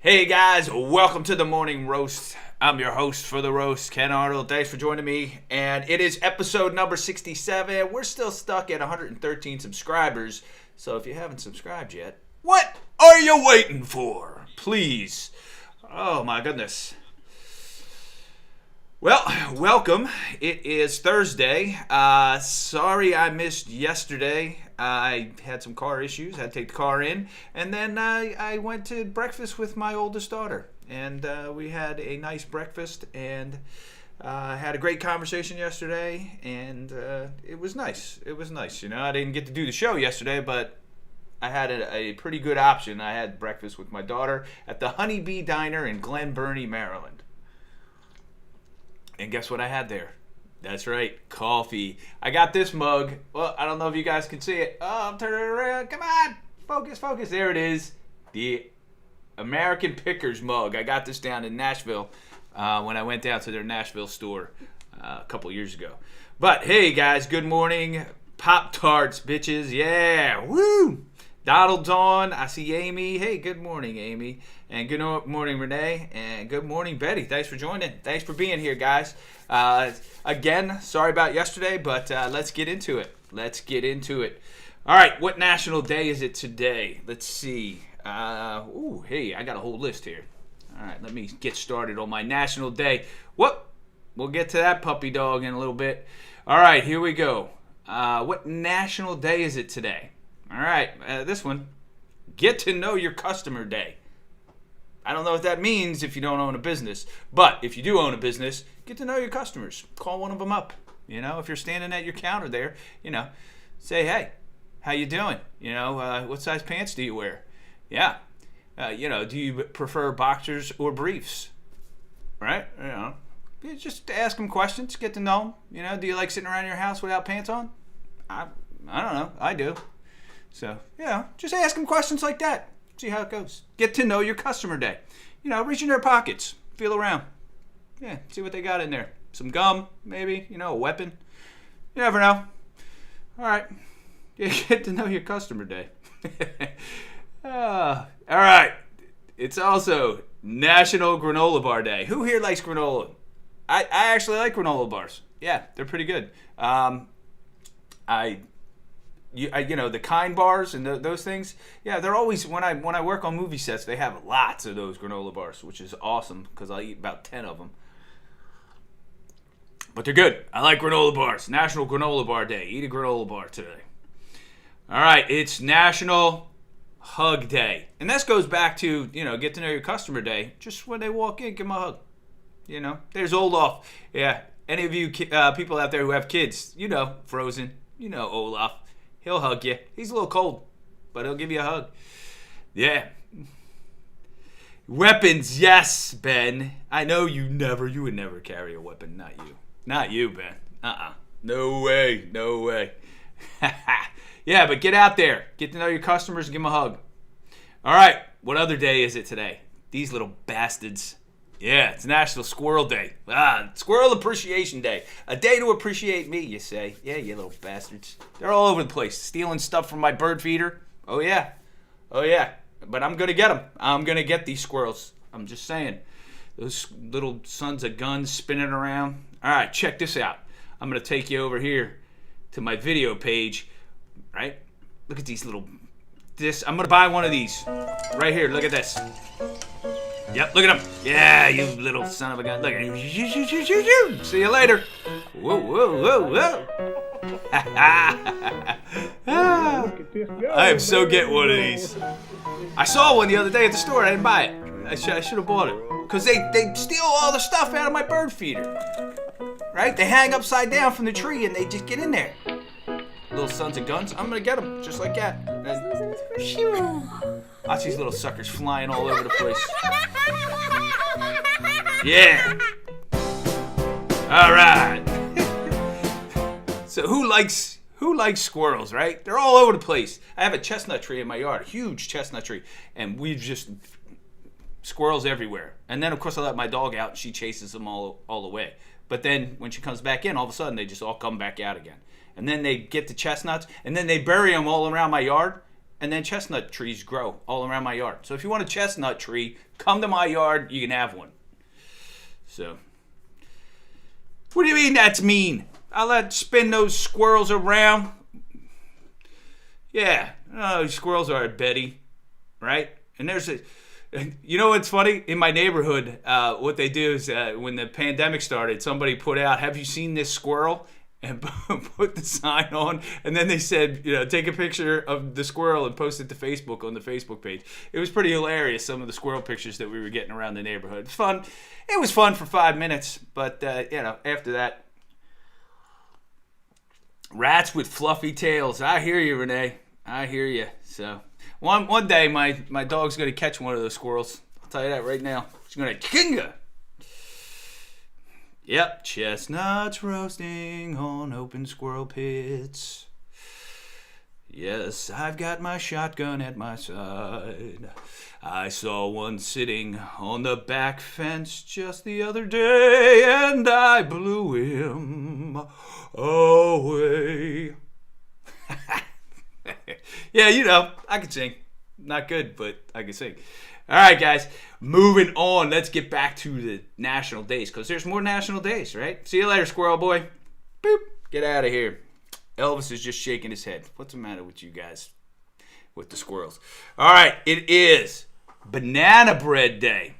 Hey guys, welcome to the morning roast. I'm your host for the roast, Ken Arnold. Thanks for joining me. And it is episode number 67. We're still stuck at 113 subscribers. So if you haven't subscribed yet, what are you waiting for? Please. Oh my goodness. Well, welcome. It is Thursday. Sorry I missed yesterday. I had some car issues. I had to take the car in. And then I went to breakfast with my oldest daughter. And we had a nice breakfast and had a great conversation yesterday. And it was nice. It was nice. You know, I didn't get to do the show yesterday, but I had a pretty good option. I had breakfast with my daughter at the Honey Bee Diner in Glen Burnie, Maryland. And guess what I had there? That's right, coffee. I got this mug. Well, I don't know if you guys can see it. Oh, I'm turning it around. Come on. Focus, focus. There it is. The American Pickers mug. I got this down in Nashville when I went down to their Nashville store a couple years ago. But, hey, guys, good morning. Pop-Tarts, bitches. Yeah. Woo. Donald's on. I see Amy. Hey, good morning, Amy. And good morning, Renee. And good morning, Betty. Thanks for joining. Thanks for being here, guys. Again, sorry about yesterday, but let's get into it. Let's get into it. All right, what national day is it today? Let's see. Hey, I got a whole list here. All right, let me get started on my national day. Whoop. We'll get to that puppy dog in a little bit. All right, here we go. What national day is it today? All right, this one, get to know your customer day. I don't know what that means if you don't own a business, but if you do own a business, get to know your customers. Call one of them up. You know, if you're standing at your counter there, you know, say, hey, how you doing? You know, what size pants do you wear? Yeah. You know, do you prefer boxers or briefs? Right? You know, just ask them questions, get to know them. You know, do you like sitting around your house without pants on? I don't know. I do. So, yeah, just ask them questions like that. See how it goes. Get to know your customer day. You know, reach in their pockets. Feel around. Yeah, see what they got in there. Some gum, maybe. You know, a weapon. You never know. All right. Get to know your customer day. All right. It's also National Granola Bar Day. Who here likes granola? I actually like granola bars. Yeah, they're pretty good. You know, the Kind bars and those things, yeah, they're always, when I work on movie sets, they have lots of those granola bars, which is awesome because I eat about 10 of them. But they're good. I like granola bars. National Granola Bar Day. Eat a granola bar today. All right, it's National Hug Day. And this goes back to, you know, get to know your customer day. Just when they walk in, give them a hug. You know, there's Olaf. Yeah, any of you people out there who have kids, you know, Frozen, you know Olaf. He'll hug you. He's a little cold, but he'll give you a hug. Yeah. Weapons, yes, Ben. I know you would never carry a weapon. Not you. Not you, Ben. No way. No way. Yeah, but get out there. Get to know your customers and give them a hug. All right. What other day is it today? These little bastards. Yeah, it's National Squirrel Day. Squirrel Appreciation Day. A day to appreciate me, you say. Yeah, you little bastards. They're all over the place, stealing stuff from my bird feeder. Oh, yeah. Oh, yeah. But I'm going to get them. I'm going to get these squirrels. I'm just saying. Those little sons of guns spinning around. All right, check this out. I'm going to take you over here to my video page. Right? Look at these little... I'm going to buy one of these. Right here. Look at this. Yep, look at him. Yeah, you little son of a gun. Look at him. See you later. Whoa, whoa, whoa, whoa. I am so getting one of these. I saw one the other day at the store. I didn't buy it. I should have bought it. Because they steal all the stuff out of my bird feeder. Right? They hang upside down from the tree and they just get in there. Little sons of guns. I'm going to get them just like that. Watch these little suckers flying all over the place. Yeah. All right. So who likes squirrels, right? They're all over the place. I have a chestnut tree in my yard, a huge chestnut tree, and we've just squirrels everywhere. And then of course I let my dog out and she chases them all away. But then when she comes back in, all of a sudden they just all come back out again. And then they get the chestnuts and then they bury them all around my yard. and then chestnut trees grow all around my yard. So if you want a chestnut tree, come to my yard, you can have one. So, what do you mean that's mean? I'll let spin those squirrels around. Yeah, oh, squirrels are Betty, right? And there's a, you know what's funny? In my neighborhood, what they do is when the pandemic started, somebody put out, "Have you seen this squirrel?" And put the sign on, and then they said, take a picture of the squirrel and post it to Facebook on the Facebook page. It was pretty hilarious, some of the squirrel pictures that we were getting around the neighborhood. It's fun. It was fun for 5 minutes, but after that, rats with fluffy tails. I hear you, Renee. I hear you. So one day, my dog's gonna catch one of those squirrels. I'll tell you that right now. She's gonna kinga. Yep, chestnuts roasting on open squirrel pits. Yes, I've got my shotgun at my side. I saw one sitting on the back fence just the other day, and I blew him away. Yeah, I can sing. Not good, but I can sing. All right, guys, moving on. Let's get back to the national days, because there's more national days, right? See you later, squirrel boy. Boop. Get out of here. Elvis is just shaking his head. What's the matter with you guys with the squirrels? All right, it is Banana Bread Day.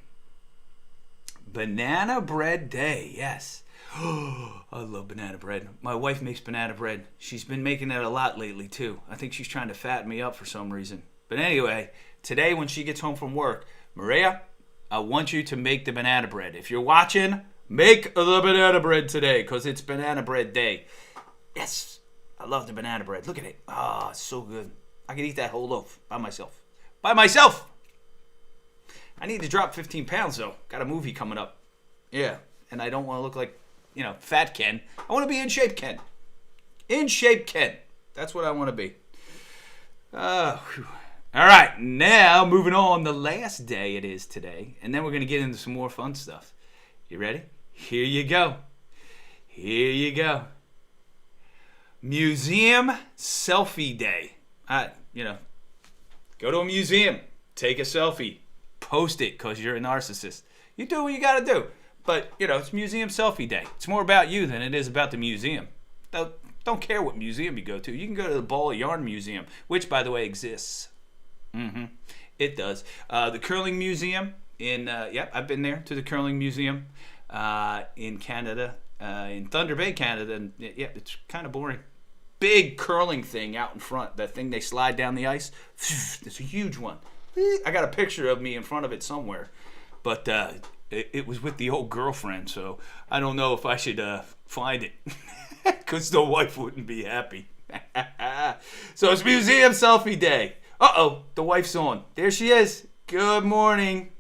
Banana Bread Day, yes. I love banana bread. My wife makes banana bread. She's been making it a lot lately, too. I think she's trying to fatten me up for some reason. But anyway, today when she gets home from work, Maria, I want you to make the banana bread. If you're watching, make the banana bread today, because it's Banana Bread Day. Yes, I love the banana bread. Look at it. Ah, it's so good. I could eat that whole loaf by myself. By myself! I need to drop 15 pounds, though. Got a movie coming up. Yeah, and I don't want to look like, fat Ken. I want to be in shape Ken. In shape Ken. That's what I want to be. All right, now moving on, the last day it is today, and then we're going to get into some more fun stuff. You ready? Here you go. Here you go. Museum Selfie Day. Go to a museum, take a selfie, post it because you're a narcissist. You do what you got to do. But, it's Museum Selfie Day. It's more about you than it is about the museum. Don't care what museum you go to. You can go to the Ball of Yarn Museum, which, by the way, exists. It does. The Curling Museum I've been there to the Curling Museum in Canada, in Thunder Bay, Canada. And it's kind of boring. Big curling thing out in front. That thing they slide down the ice. It's a huge one. I got a picture of me in front of it somewhere. But it was with the old girlfriend, so I don't know if I should find it. Because the wife wouldn't be happy. So it's Museum Selfie Day. Uh-oh, the wife's on. There she is. Good morning.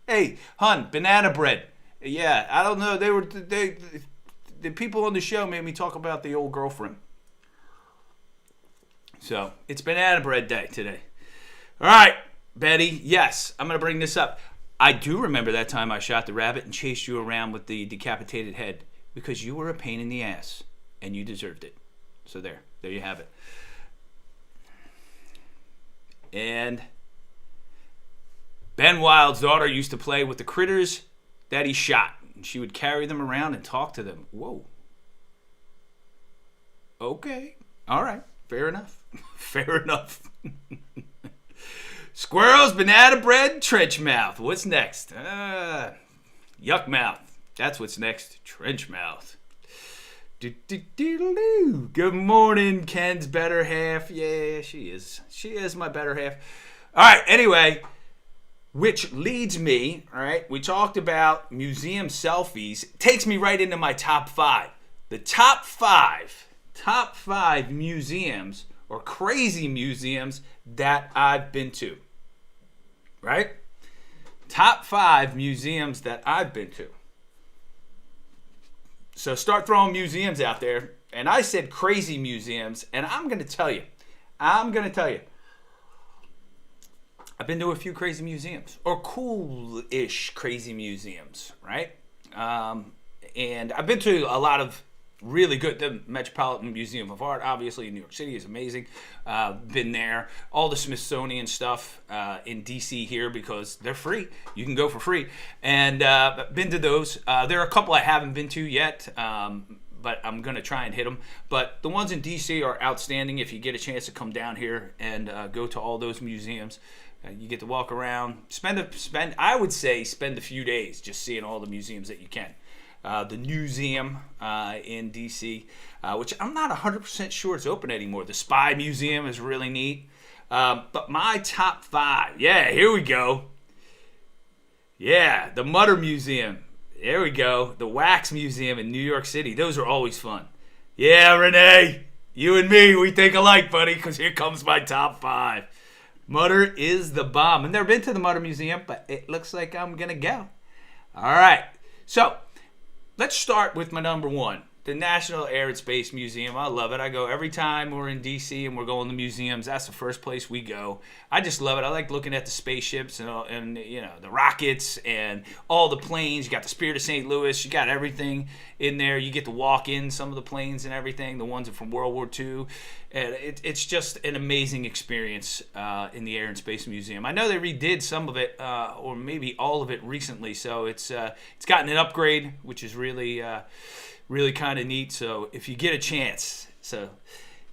Hey, hon, banana bread. Yeah, I don't know. The people on the show made me talk about the old girlfriend. So, it's Banana Bread Day today. All right, Betty, yes, I'm going to bring this up. I do remember that time I shot the rabbit and chased you around with the decapitated head because you were a pain in the ass and you deserved it. So there you have it. And Ben Wild's daughter used to play with the critters that he shot. And she would carry them around and talk to them. Whoa. Okay. All right. Fair enough. Fair enough. Squirrels, banana bread, trench mouth. What's next? Yuck mouth. That's what's next. Trench mouth. Good morning, Ken's better half. Yeah, she is. She is my better half. All right, anyway, which leads me, all right, we talked about museum selfies. Takes me right into my top 5. The top five museums or crazy museums that I've been to. Right? Top 5 museums that I've been to. So start throwing museums out there. And I said crazy museums. And I'm going to tell you. I've been to a few crazy museums. Or cool-ish crazy museums. Right? And I've been to a lot of really good. The Metropolitan Museum of Art, obviously, in New York City is amazing. Been there. All the Smithsonian stuff in D.C. here because they're free. You can go for free. And been to those. There are a couple I haven't been to yet, but I'm going to try and hit them. But the ones in D.C. are outstanding if you get a chance to come down here and go to all those museums. You get to walk around, spend a few days just seeing all the museums that you can. The Newseum in D.C., which I'm not 100% sure it's open anymore. The Spy Museum is really neat. But my top 5, here we go. Yeah, the Mutter Museum. There we go. The Wax Museum in New York City. Those are always fun. Yeah, Renee, you and me, we think alike, buddy, because here comes my top 5. Mutter is the bomb. I've never been to the Mutter Museum, but it looks like I'm going to go. All right. So let's start with my number 1, the National Air and Space Museum. I love it. I go every time we're in D.C. and we're going to museums. That's the first place we go. I just love it. I like looking at the spaceships and the rockets and all the planes. You got the Spirit of St. Louis. You got everything in there. You get to walk in some of the planes and everything, the ones from World War II. And it's just an amazing experience in the Air and Space Museum. I know they redid some of it, or maybe all of it recently, so it's gotten an upgrade, which is really kind of neat. So if you get a chance, so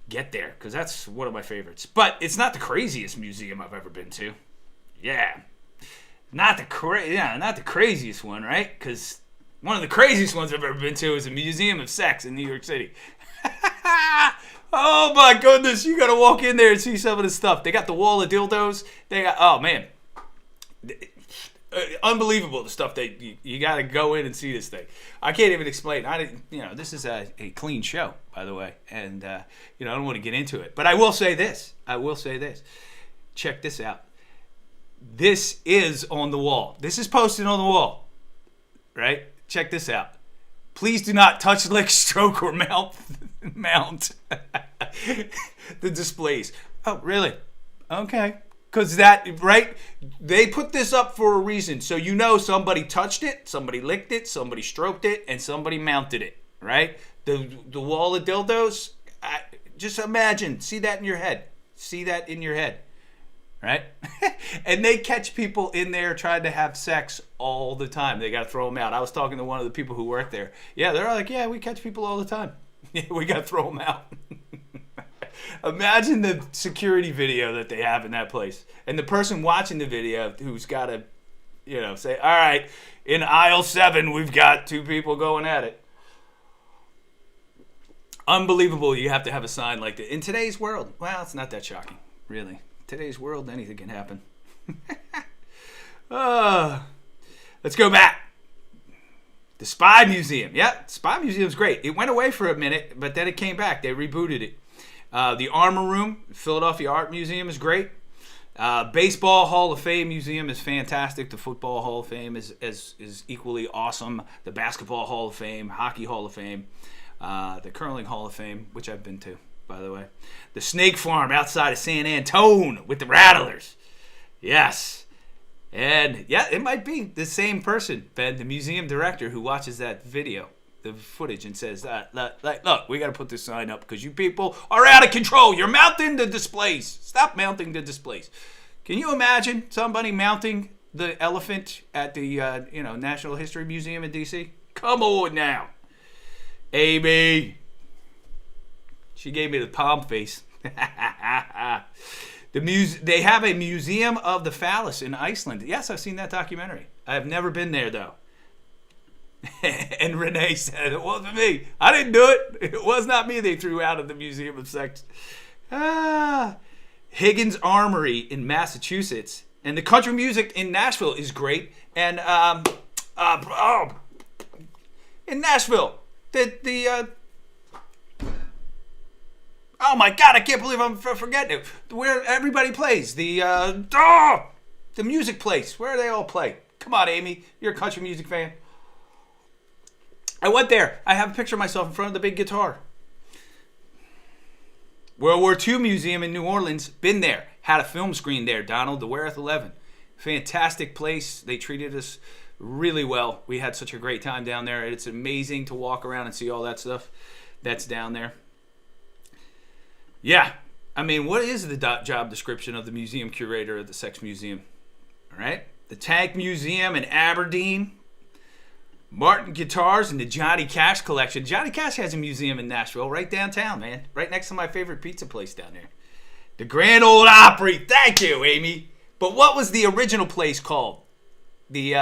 get there, because that's one of my favorites. But it's not the craziest museum I've ever been to. Yeah, not the craziest one, right? Because one of the craziest ones I've ever been to is a Museum of Sex in New York City. Oh my goodness, you gotta walk in there and see some of the stuff. They got the wall of dildos. They got, oh man, unbelievable the stuff that you gotta go in and see this thing. I can't even explain. This is a clean show, by the way, and I don't want to get into it. But I will say this. Check this out. This is on the wall. This is posted on the wall, right? Check this out. Please do not touch, lick, stroke, or mount the displays. Oh, really? Okay. Because they put this up for a reason. So somebody touched it, somebody licked it, somebody stroked it, and somebody mounted it, right? The wall of dildos, just imagine, see that in your head. Right? And they catch people in there trying to have sex all the time. They got to throw them out. I was talking to one of the people who work there. Yeah, they're like, yeah, we catch people all the time. Yeah, we got to throw them out. Imagine the security video that they have in that place. And the person watching the video who's got to, say, all right, in aisle 7, we've got 2 people going at it. Unbelievable you have to have a sign like that. In today's world, well, it's not that shocking, really. Today's world, anything can happen. Let's go back. The Spy Museum. Yeah, Spy Museum's great. It went away for a minute, but then it came back. They rebooted it. The Armor Room, Philadelphia Art Museum is great. Baseball Hall of Fame Museum is fantastic. The Football Hall of Fame is equally awesome. The Basketball Hall of Fame, Hockey Hall of Fame, the Curling Hall of Fame, which I've been to, by the way. The Snake Farm outside of San Antone with the Rattlers. Yes. And, yeah, it might be the same person, Ben, the museum director, who watches that video, the footage, and says, look, we got to put this sign up because you people are out of control. You're mounting the displays. Stop mounting the displays. Can you imagine somebody mounting the elephant at the National History Museum in D.C.? Come on now. Amy. She gave me the palm face. They have a Museum of the Phallus in Iceland. Yes, I've seen that documentary. I have never been there, though. And Renee said, it wasn't me. I didn't do it. It was not me they threw out of the Museum of Sex. Higgins Armory in Massachusetts. And the country music in Nashville is great. And in Nashville, oh my God, I can't believe I'm forgetting it. Where everybody plays. The music place. Where do they all play? Come on, Amy. You're a country music fan. I went there. I have a picture of myself in front of the big guitar. World War II Museum in New Orleans. Been there. Had a film screen there, Donald. The Weareth 11. Fantastic place. They treated us really well. We had such a great time down there. It's amazing to walk around and see all that stuff. that's down there. Yeah. I mean, what is the job description of the museum curator of the Sex Museum? All right. The Tank Museum in Aberdeen. Martin Guitars and the Johnny Cash Collection. Johnny Cash has a museum in Nashville, right downtown, man. Right next to my favorite pizza place down there. The Grand Ole Opry. Thank you, Amy. But what was the original place called? The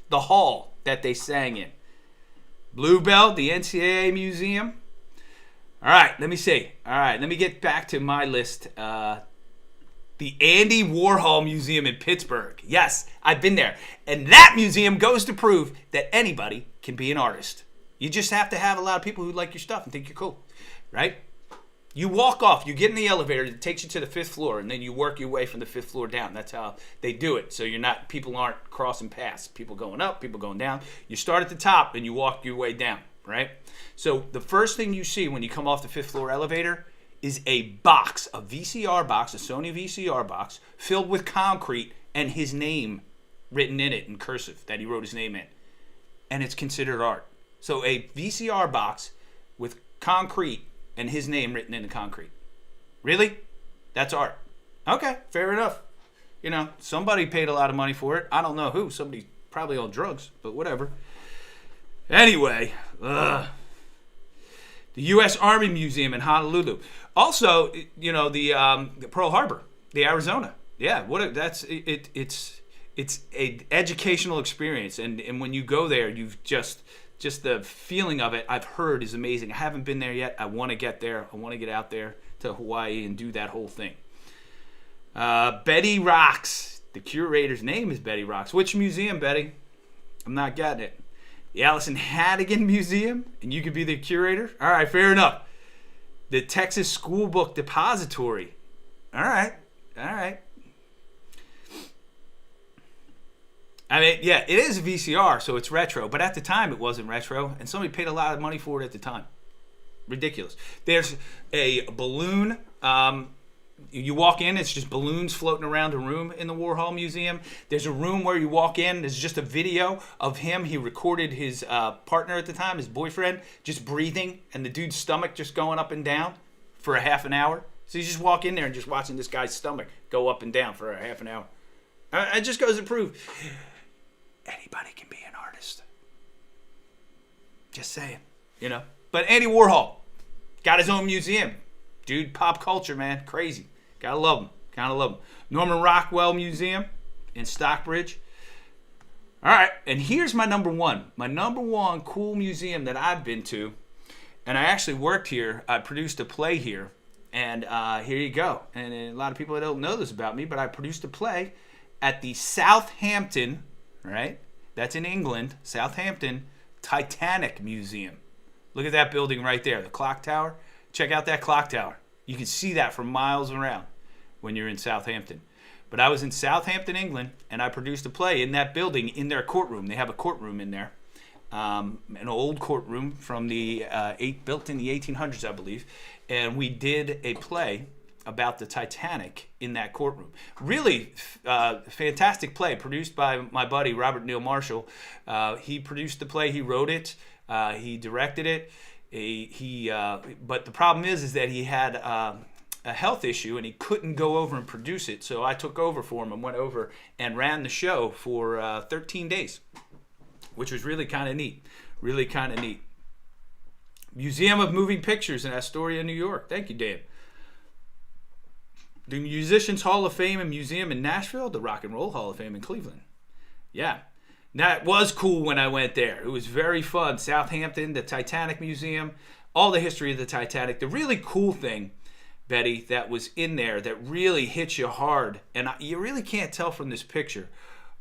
the hall that they sang in. Bluebell, the NCAA Museum. All right, let me see. All right, let me get back to my list. The Andy Warhol Museum in Pittsburgh. Yes, I've been there. And that museum goes to prove that anybody can be an artist. You just have to have a lot of people who like your stuff and think you're cool, right? You walk off, you get in the elevator, it takes you to the 5th floor, and then you work your way from the 5th floor down. That's how they do it. So people aren't crossing paths. People going up, people going down. You start at the top and you walk your way down, right? So the first thing you see when you come off the 5th floor elevator is a box, a VCR box, a Sony VCR box, filled with concrete and his name written in it in cursive, that he wrote his name in. And it's considered art. So a VCR box with concrete and his name written in the concrete. Really? That's art. Okay, fair enough. You know, somebody paid a lot of money for it. I don't know who. Somebody probably on drugs, but whatever. Anyway, the U.S. Army Museum in Honolulu. Also, you know, the Pearl Harbor, the Arizona. Yeah, it's a educational experience, and when you go there, you've just the feeling of it, I've heard, is amazing. I haven't been there yet. I want to get there. I want to get out there to Hawaii and do that whole thing. Betty Rocks. The curator's name is Betty Rocks. Which museum, Betty? I'm not getting it. The Allison Hannigan Museum, and you could be the curator? All right, fair enough. The Texas School Book Depository. All right. I mean, yeah, it is a VCR, so it's retro. But at the time, it wasn't retro, and somebody paid a lot of money for it at the time. Ridiculous. There's a balloon. You walk in, it's just balloons floating around a room in the Warhol Museum. There's a room where you walk in, there's just a video of him. He recorded his partner at the time, his boyfriend, just breathing, and the dude's stomach just going up and down for a half an hour. So you just walk in there and just watching this guy's stomach go up and down for a half an hour. It just goes to prove anybody can be an artist. Just saying, you know. But Andy Warhol got his own museum. Dude, pop culture, man. Crazy. Gotta love him. Gotta love him. Norman Rockwell Museum in Stockbridge. All right, and here's my number one. My number one cool museum that I've been to, and I actually worked here. I produced a play here, and here you go. And a lot of people don't know this about me, but I produced a play at the Southampton, right? That's in England, Southampton Titanic Museum. Look at that building right there, the clock tower. Check out that clock tower. You can see that from miles around when you're in Southampton. But I was in Southampton, England, and I produced a play in that building in their courtroom. They have a courtroom in there, an old courtroom from built in the 1800s, I believe. And we did a play about the Titanic in that courtroom. Really fantastic play produced by my buddy Robert Neil Marshall. He produced the play. He wrote it. He directed it. But the problem is that he had a health issue and he couldn't go over and produce it. So I took over for him and went over and ran the show for 13 days, which was really kind of neat. Really kind of neat. Museum of Moving Pictures in Astoria, New York. Thank you, Dan. The Musicians Hall of Fame and Museum in Nashville. The Rock and Roll Hall of Fame in Cleveland. Yeah. That was cool when I went there. It was very fun. Southampton, the Titanic Museum, all the history of the Titanic. The really cool thing, Betty, that was in there that really hits you hard, and you really can't tell from this picture,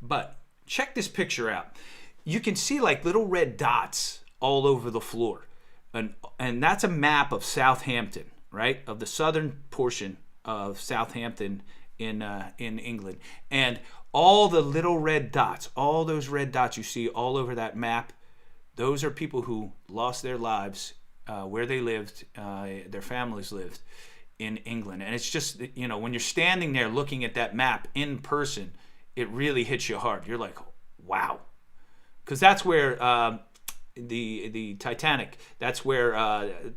but check this picture out. You can see like little red dots all over the floor, and that's a map of Southampton, right? Of the southern portion of Southampton in England. And all the little red dots, all those red dots you see all over that map, those are people who lost their lives where they lived, their families lived in England. And it's just, you know, when you're standing there looking at that map in person, it really hits you hard. You're like, wow. Because that's where the Titanic. That's where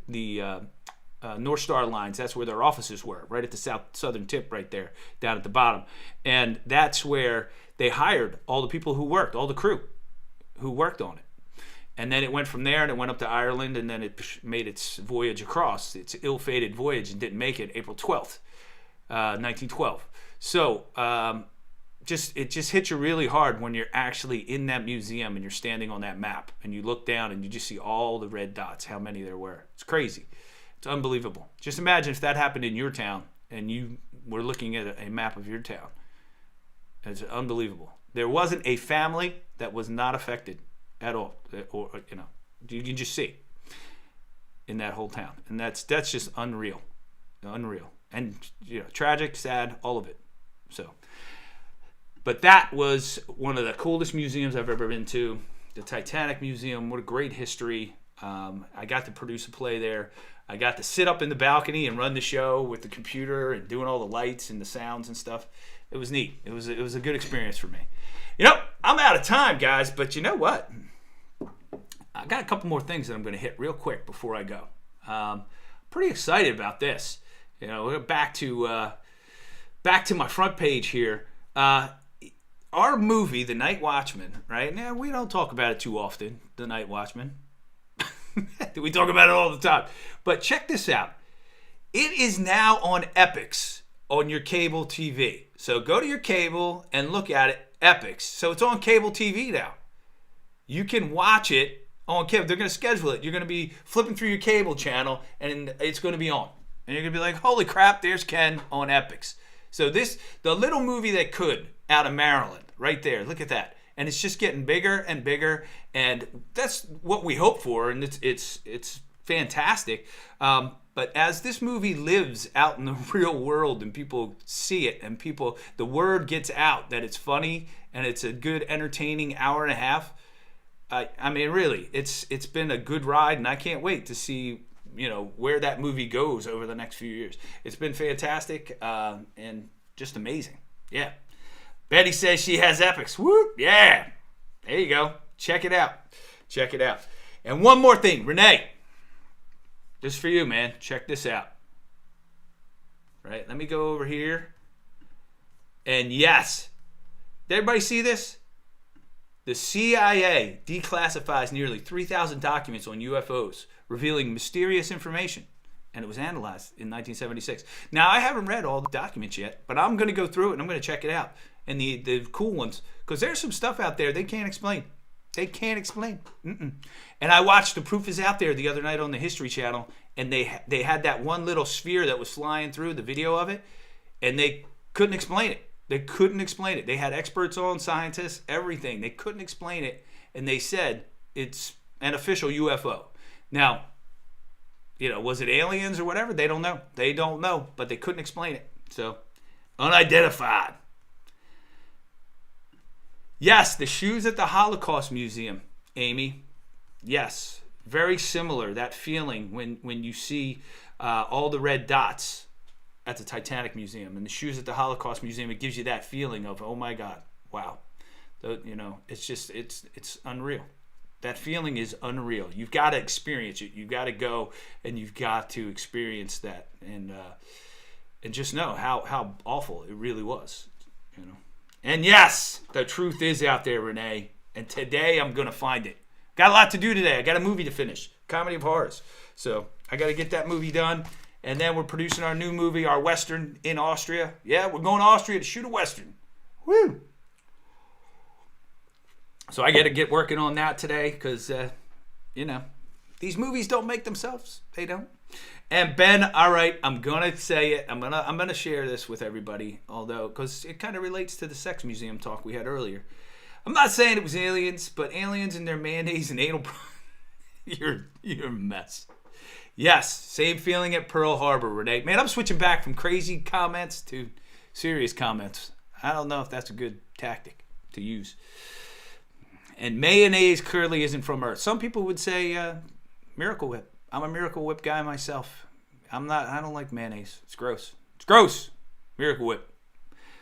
the North Star lines. That's where their offices were, right at the southern tip, right there, down at the bottom. And that's where they hired all the people who worked, all the crew who worked on it. And then it went from there, and it went up to Ireland, and then it made its voyage across, its ill-fated voyage, and didn't make it April 12th, 1912. So it just hits you really hard when you're actually in that museum and you're standing on that map, and you look down and you just see all the red dots, how many there were. It's crazy. It's unbelievable. Just imagine if that happened in your town and you were looking at a map of your town. It's unbelievable. There wasn't a family that was not affected at all, or you can just see in that whole town, and that's just unreal, and tragic, sad, all of it. So, but that was one of the coolest museums I've ever been to. The Titanic Museum. What a great history. I got to produce a play there. I got to sit up in the balcony and run the show with the computer and doing all the lights and the sounds and stuff. It was neat. It was a good experience for me. I'm out of time, guys, but you know what? I got a couple more things that I'm going to hit real quick before I go. Pretty excited about this. We're back to my front page here. Our movie, The Night Watchman, right? Now, we don't talk about it too often, The Night Watchman. We talk about it all the time. But check this out. It is now on Epix on your cable TV. So go to your cable and look at it, Epix. So it's on cable TV now. You can watch it on cable. They're going to schedule it. You're going to be flipping through your cable channel, and it's going to be on. And you're going to be like, holy crap, there's Kenn on Epix. So the little movie that could, out of Maryland, right there. Look at that. And it's just getting bigger and bigger, and that's what we hope for, and it's fantastic. But as this movie lives out in the real world and people see it, and the word gets out that it's funny and it's a good, entertaining hour and a half. I mean, really, it's been a good ride, and I can't wait to see where that movie goes over the next few years. It's been fantastic and just amazing. Yeah. Betty says she has Epix. Whoop, yeah. There you go. Check it out. And one more thing, Renee. This is for you, man. Check this out. Right, let me go over here. And yes, did everybody see this? The CIA declassifies nearly 3,000 documents on UFOs, revealing mysterious information. And it was analyzed in 1976. Now, I haven't read all the documents yet, but I'm going to go through it and I'm going to check it out. And the cool ones, because there's some stuff out there they can't explain. And I watched The Proof Is Out There the other night on the History Channel, and they had that one little sphere that was flying through, the video of it, and they couldn't explain it. They had experts on, scientists, everything. They couldn't explain it, and they said it's an official UFO. Now, was it aliens or whatever? They don't know, but they couldn't explain it. So, unidentified. Yes, the shoes at the Holocaust Museum, Amy. Yes, very similar, that feeling when you see all the red dots at the Titanic Museum and the shoes at the Holocaust Museum. It gives you that feeling of, oh my God, wow. It's unreal. That feeling is unreal. You've got to experience it. You've got to go and you've got to experience that and just know how awful it really was, And yes, the truth is out there, Renee. And today I'm going to find it. Got a lot to do today. I got a movie to finish. Comedy of Horrors. So I got to get that movie done. And then we're producing our new movie, our Western in Austria. Yeah, we're going to Austria to shoot a Western. Woo! So I got to get working on that today because, these movies don't make themselves. They don't. And Ben, all right, I'm gonna say it. I'm gonna share this with everybody, although because it kind of relates to the sex museum talk we had earlier. I'm not saying it was aliens, but aliens and their mayonnaise and anal. You're a mess. Yes, same feeling at Pearl Harbor, Renee. Man, I'm switching back from crazy comments to serious comments. I don't know if that's a good tactic to use. And mayonnaise clearly isn't from Earth. Some people would say Miracle Whip. I'm a Miracle Whip guy myself. I don't like mayonnaise. It's gross. Miracle Whip.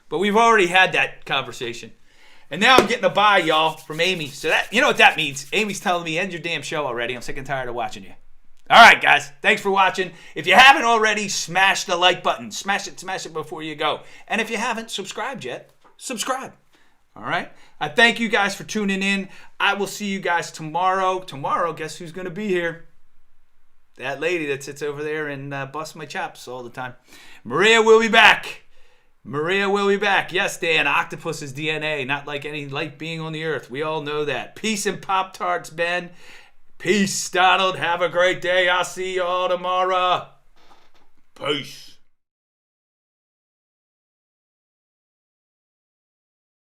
But we've already had that conversation. And now I'm getting a bye, y'all, from Amy. So that, you know what that means. Amy's telling me, end your damn show already. I'm sick and tired of watching you. All right, guys. Thanks for watching. If you haven't already, smash the like button. Smash it before you go. And if you haven't subscribed yet, subscribe. All right? I thank you guys for tuning in. I will see you guys tomorrow. Tomorrow, guess who's going to be here? That lady that sits over there and busts my chops all the time. Maria will be back. Maria will be back. Yes, Dan, octopus's DNA, not like any light being on the earth. We all know that. Peace and Pop-Tarts, Ben. Peace, Donald. Have a great day. I'll see you all tomorrow. Peace.